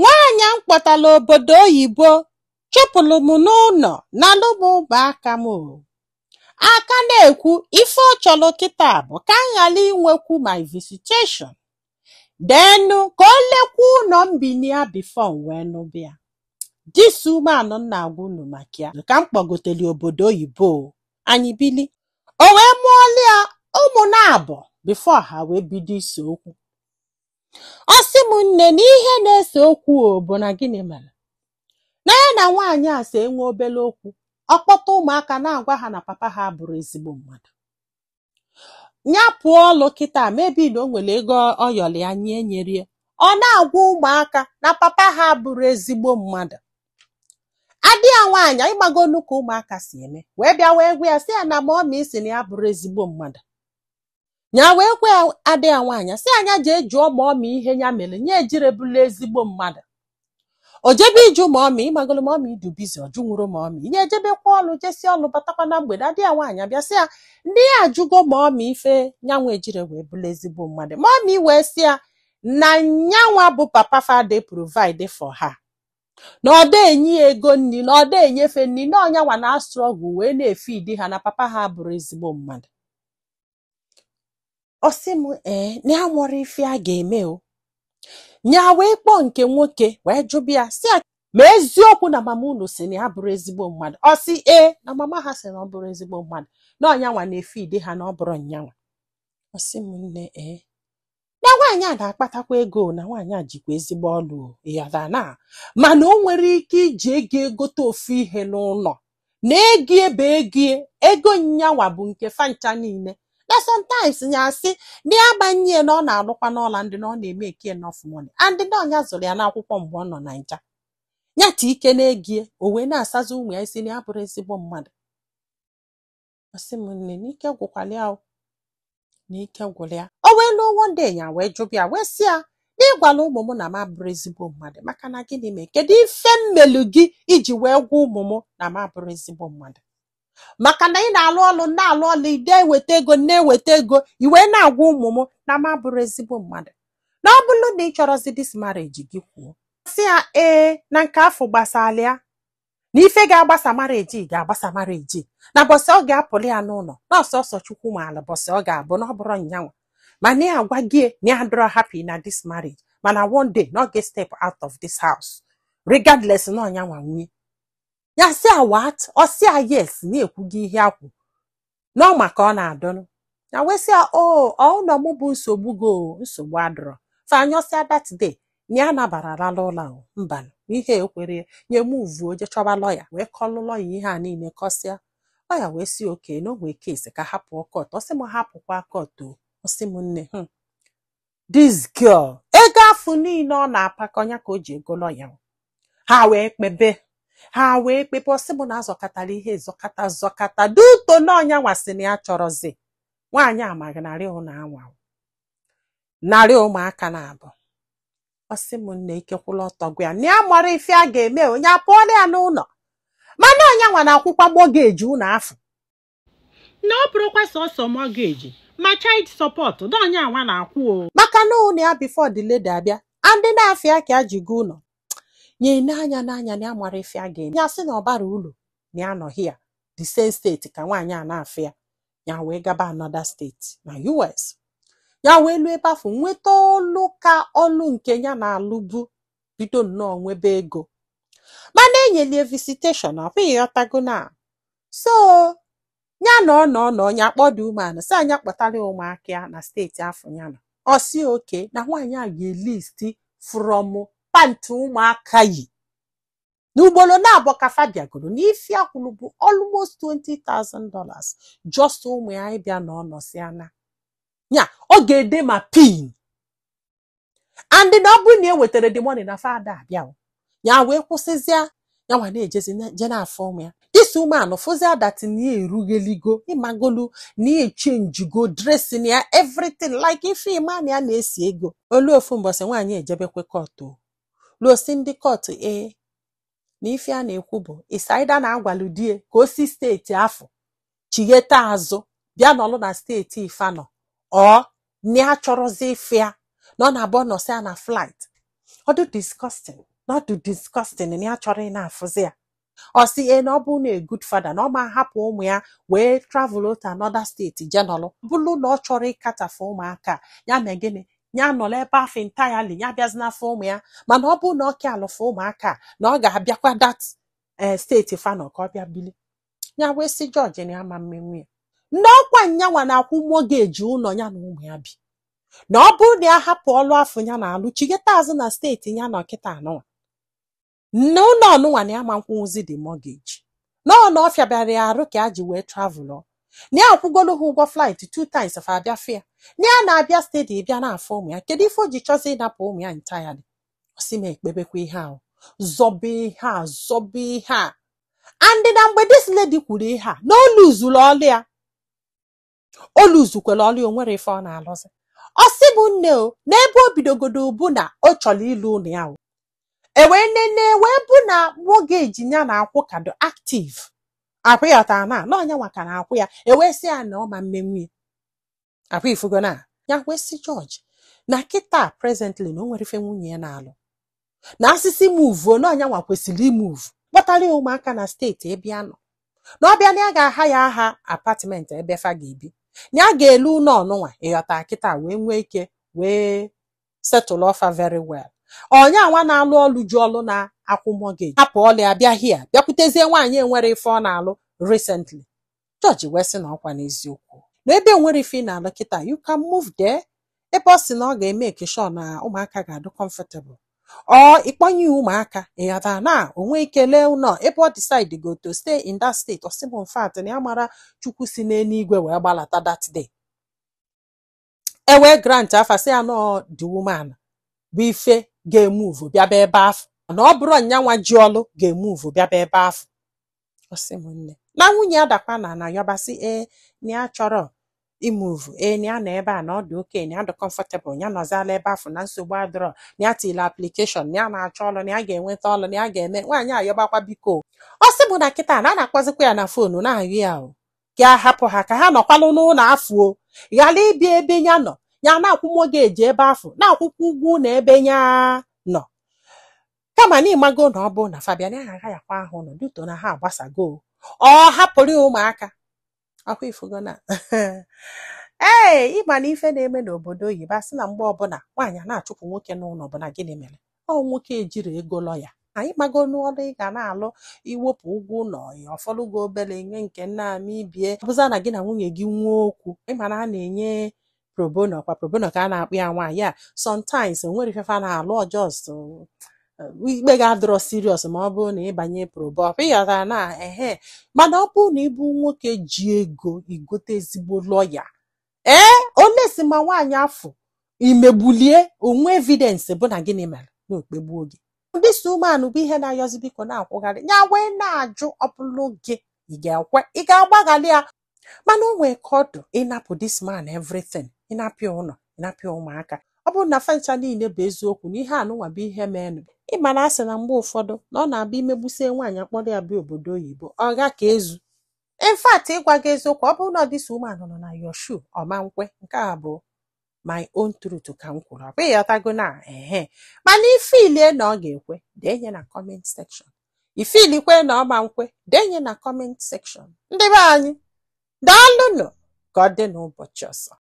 Nwaanyị m kpọtara obodo oyibo chụpụrụ m n'ụlọ nalụ m ụmụaka m aka na-ekwu ife ọ chọrọ kịta bụ ka m ghara inwekwu my visitation denu ka o lekwa ụlọ mbini ya bifo wee nụbịa. This woman na-agwa unu maka ya ka m kpọgotere obodo oyibo anyị bili o wee mụọlụ ya ụmụ na-abụ bifo ha wee bido ise okwu. Ọ sị m nne na ihe na-ese okwu bụ na gịnị mere na ya na nwaanyị a so enwe obere okwu ọkpọta ụmụaka na-agwa ha na papa ha bụrụ ezigbo mmadụ. Nya pụọ ọlụ kịta mebi na o nwere ego ọ yọrọ ya nye nyerie ọ na-agwa ụmụaka na papa ha bụrụ ezigbo mmadụ. Adị ya nwaanyị ịgbagonu ka ụmụaka si eme wee bịa wee gwa ya sị ya na mọmị isi na ya bụrụ ezigbo mmadụ. Nya wee gwa adị ya nwaanyị sị anya jee jụọ mọmị ihe ya mere nye ejirebụla ezigbo mmadụ. O jebe iju mọmị ịmagolo mọmị idubizi ọjụ nwụrụ mọmị nye ejebekwa ọlụ jesi ọlụ batakwa na mgbede adị ya nwaanyị abịa sị ya ndị ya ajụgo mọmị ife nyanwa ejire wee bụla ezigbo mmadụ. Mọmị wee sị ya na nyanwa bụ papa fade provide for her na ọ da enye ego nri na ọ da enyefe nri na ọnyanwa na struggle wee na-efidi ha na papa ha bụrụ ezigbo mmadụ. Ọ sị m na ya nwere ife a ga-eme o. Nya wee kpọọ nke nwoke wee jụbịa sị ya ma eziokwu na mama unu si na ya bụrụ ezigbo mmadụ. Ọ sị na mama ha si na ọ bụrụ ezigbo mmadụ na ọnyanwa na-efidi ha na ọ bụrụ nyanwa. Ọ sị m nne na nwaanyị a na-akpatakwa ego na nwaanyị a jikwa ezigbo ọlụ ya na mana o nwere ike iji ego egote ofu ihe n'ụlọ na ego nyanwa bụ nke fancha niile na sometimes nya asị ndị agbanye na ọ na-alụkwa n'ọla ndị na ọ na-eme eke enough money and ndị ọnya zụrụ ya n'akwụkwọ mgbe ọ nọ Naija nyata ike na-egie o wee na-asazi ụmụ ya isi na ya bụrụ ezigbo mmadụ. Ọ sị m nne n'ike gwụkwala ya n'ike gwụrụ ya. O wee lụọ wonde ya wee jụbịa wee sị ya na ịgwala ụmụ m na ma bụrụ ezigbo mmadụ maka na gịnị mee kedu ife mmelu gị iji wee gwa ụmụ m na ma bụrụ ezigbo mmadụ maka na ị na-alụ ọlụ na-alụ ọlụ ide eweta ego na-eweta ego iwe na-agwa ụmụ m na ma bụrụ ezigbo mmadụ na ọ bụrụ na ị chọrọzi dis marriage gị kwuo. Sị ya na nke afọ gbasara ya na ife ga-agbasa marriage ga-agbasa marriage na bọsị ọ ga-apụli ya n'ụlọ na ọsọsọ chukwu maala bọsị ọ ga-abụ na ọ bụrụ nyanwa mana ya agwa gị na ya dịrọ happy na this marriage mana one day na ọ ga-step out of this house regardless na ọnyanwa nwunye ya. Sị a what ọ sị a yes na-ekwu gị ihe akwụ na ọ maka ọ na-adọnụ ya wee sị ya ụlọ m bụ nsogbu go nsogbu adọrọ fanyọsịa that day na ya nabarala ụlọ mba ihe ekwere nye muvu oje chọba lọya wee kọlụ lọya ihe a niile kọsịa lọya wee si oke na onwe kesi ka hapụ ọkọt. Ọ sị m hapụkwa akọt o. Ọ sị m nne this girl ego afụ niile ọ na-apakọnya ka o ji ego lọya ha wee kpebe ọ sị m na azọkatara ihe zọkata duto na ọnya nwasị na ya chọrọzi nwaanyị amaghị narị ụlọ anwa narị ụmụaka na-abụ. Ọ sị m nne ikekwụla ọtọ gwa ya na ya mara ife a ga-eme onye apụọla ya n'ụlọ mana ọnya nwa na-akwụkwa mọgeji ụlọ afọ na ọ bụrụkwa sọsọ mọgeji ma child support na ọnya nwa na-akwụ o maka na ụlọ ya before the lady abịa andị na-afịa ka ya ji go ụlọ nye n'anya na ya mara ife a ga-eme ya sị na ọ bara ụlọ na ya nọghị ya the same steeti ka nwaanyị a na-afịa ya wee gaba another steeti na US ya wee lụọ ebe afọ nweta ọlụ ka ọlụ nke ya na-alụbu bido nnọọ nwebe ego mana enyelie visitation ọ bụghị ọtago na so ya nọ ya kpọdụ umeanụ sị anya kpọtara ụmụaka ya na steeti afọ ya nọ. Ọ sị oke na nwaanyị a ga-elisti from pantị ụmụaka yi n'ugboro na-abọ ka fabiagoro n'ifi akwụrụ bụ almost $20,000 just ụmụ ya ịbịa na ọ nọsịa na ya ọ ga-ede ma pin and na ọ bụrụ na e wetara the money na fada abịa ya wee kwụsịzịa ya nwa na-ejezi je na-afọ ụmụ ya isi ụmụanụ fụzịa dat na ya erugheligo ịmagolu na ya echenjigo dressing ya everything like ife ịma na ya na-esi ego. Olu ofu mbọsị nwaanyị ejebekwe kọtụ luosi ndị kọtụ na ife a na-ekwu bụ ịsaida na-agwalụ die ka o si steeti afọ chigheta azụ bịa n'ọlụ na steeti Ifanọ ọ na ya chọrọzi ife ya na ọ na-abụ nọsịa na flight ọ dị disgusting. not to disgusting na ya chọrọ ị na-afụzi ya ọ sị na ọ bụ na a good father na ọ ma hapụ ụmụ ya wee travel to another state jenọlụ bụrụ na ọ chọrọ ịkatafe ụmụaka ya mee gịnị ya nọrọ ebe afọ entirely ya bịazi n'afọ ụmụ ya mana ọ bụ na ọ ka alụfe ụmụaka na ọ ga-abịakwa that steeti fanọ ka ọ bịa bili ya wee sị George na ya ma mmenwu ya na ọkwa nyanwa na-akwụ mortgage ụlọ ya na ụmụ ya bi na ọ bụrụ na ya hapụ ọlụ afọ ya na alụ chigeta azụ na steeti ya na ọkịta anụnwa na ụlọ ọnụnwa na ya ma nkwụnwụzi dị mortgage na ọ fịabịara ya arụ ka ya ji wee travel na ya akwụgolo ha ụgwọ flight 2 times fa abịa fịa na ya na-abịa steeti bịa na-afọ ụmụ ya kedu ife o ji chọzi ịnapụ ụmụ ya entirely ọsị m ekpebekwa ihe ahụ zọbe ihe a and na mgbe this lady kwuru ihe a na oluzuru ọlụ ya oluzukwere ọlụ o nwere ife ọ na-alụzi ọ sị bụ nne o n'ebe o bidogodo bụ na ọ chọrọ ịlụ ụlọ ya ewee nene wee bụ na mortgage ya na-akwụ kado active akwụ ya taa na ọnya nwaka na-akwụ ya ewee sị ya na ọ ma mmenwu ya akwụ ifugo na ya wee sị George na kịta presently na o nwere ife nwunye ya na-alụ na asịsị move na ọnya nwa kwesịrị imove kpọtara ya ụmụaka na steeti ebe ya nọ na ọbịa na ya ga-aha ya aha apartment ebe fa ga-ebi na ya ga-elu ụlọ ọnụnwa ịghọta kịta wee nwee ike wee settle ọfa very well ọnya nwa na-alụ ọlụ ju ọlụ na-akwụ mortgage hapụ ọlụ ya bịa hia bịakwutezie nwaanyị enwere ife ọ na-alụ recently George wee sị na ọkwa n'eziokwu na ebe nwere ife ị na-alụ kịta you can move there ebe ọ sị na ọ ga-eme sure na ụmụaka ga-adụ comfortable ọ ịkpọnye ụmụaka ịghọta na onwe ikele ụlọ ebe ọ decide go to stay in that state ọ sị bụ mfat na ya mara Chukwu si n'eluigwe wee gbalata that day ewee grant afa sị ya nọ the woman bụ ife ga-emuvu bịaba ebe afọ na ọ bụrụ nyanwa ji ọlụ ga-emuvu bịaba ebe afọ ọ sị m nne na nwunye ya dakwa na yọbasị na ya chọrọ imuvu na ya na ebe a na ọ dị oke na ya dị comfortable ya nọziala ebe afọ na nsogbu adịrọ na ya tile application na ya na-achọ ọlụ na ya ga-enweta ọlụ na ya ga-eme nwaanyị ayọbakwa biko ọ sị bụ na kịta na a na-akpọzikwa ya na fonu na-ahụ ya ka hapụ ha ka ha nọkwalụ n'ụlọ afọ ghara ịbịa ebe ya nọ ya na-akwụ mortgage ebe afọ na-akwụkwọ ụgwọ na ebe ya nọ kama na ịmago na ọ bụ na Fabian ya agha yakwa ahụ nọ duto na ha agbasago ọ hapụrụ ụmụaka akwa ifugo na ịma na ife na-eme n'obodo oyibo asị na mgbe ọbụla nwaanyị na-achụpụ nwoke n'ụlọ ọbụla gịnị mere ọ nwoke ejiri ego lọ ya anyị mago n'ọrụ ị ga na-alụ iwepụ ụgwọ ụlọ ya ọfọlụgo obere nye nke nna ama ibie bụza na gị na nwunye gị nwee okwu ịma na a na-enye probono kwa probono ka a na-akpụ ya nwaanyị a sometimes onwere ifefa na-alụ just ikpe ga-adọrọ serious ma ọ bụrụ na ịbanye probo ịghọtara na mana ọ bụrụ na ịbụ nwoke ji ego igote ezigbo lọya olesi ma nwaanyị afọ imegbulie onwe evidence bụ na gịnị mere na okpegbuo gị ndị sumanụ bụ ihe na-ayọzi biko na-akwụgharị ya wee na-ajụ ọbụlụ gị ị ga-ekwe ị ga-agbaghalị ya mana o nwee ka ọdụ ịnapụ this man everything ịnapịa ụlọ ịnapịa ụmụaka ọ bụrụ na fancha niile bụ eziokwu na ihe anụnwa bụ ihe menụ ịma na asị na mgbe ụfọdụ na ọ na-abịa imegbusie nwaanyị akpọrọ ya bịa obodo oyibo ọ ga ka ezu in fact ịgwa gị eziokwu ọ bụrụ na this woman nọ na your shoe ọma nkwe nke a bụ my own truth ka m kwuru ọ bụ ịghọtago na mana ifilie na ọ ga-ekwe denye na comment section ifilikwe na ọma nkwe denye na comment section ndị be anyị daalụnụ ka ọ dị n'ụbọchị ọzọ